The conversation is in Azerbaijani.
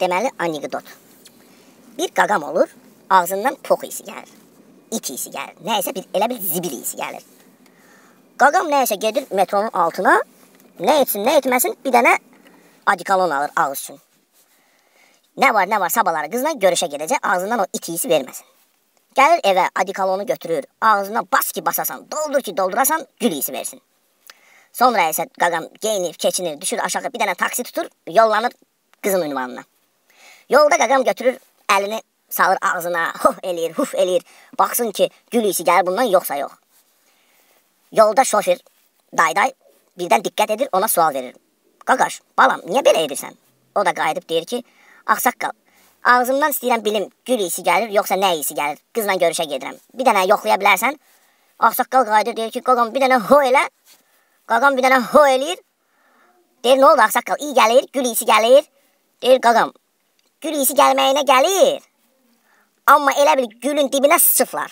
deməli anekdot. Bir qaqam olur, ağzından pox isi gəlir. İt isi gəlir. Nəyəsə elə bir zibil isi gəlir. Qaqam nəyəsə gedir metronun altına, nə etsin, nə etməsin, bir dənə adikalon alır ağız üçün. Nə var, sabahları qızla görüşə gedəcək, ağzından o it isi verməsin. Gəlir evə, adikalonu götürür, ağzına bas ki basasan, doldur ki doldurasan, gül isi versin. Sonra isə qaqam geyinir, keçinir, düşür aşağı, bir dənə taksi tutur, yollanır qızın ünvanına. Yolda qaqam götürür, əlini salır ağzına, huf eləyir, baxsın ki, gül isi gəlir bundan, yoxsa yox. Yolda şofer, dayday, birdən diqqət edir, ona sual verir. Qaqaş, balam, niyə belə edirsən? O da qayıdıb deyir ki, ağsaqqal, ağzımdan istəyirəm bilim, gül isi gəlir, yoxsa nə isi gəlir, qızla görüşə gedirəm. Bir dənə yoxlaya bilərsən, ağsaqqal qayıdır, deyir ki, qaqam, bir dənə ho elə. Qaqam bir dənə ho eləyir. Deyir, nə oldu ağsaqqal, iyi gəlir, gül isi gəlir. Deyir, qaqam, gül isi gəlməyinə gəlir. Amma elə bil gülün dibinə sıçıflar.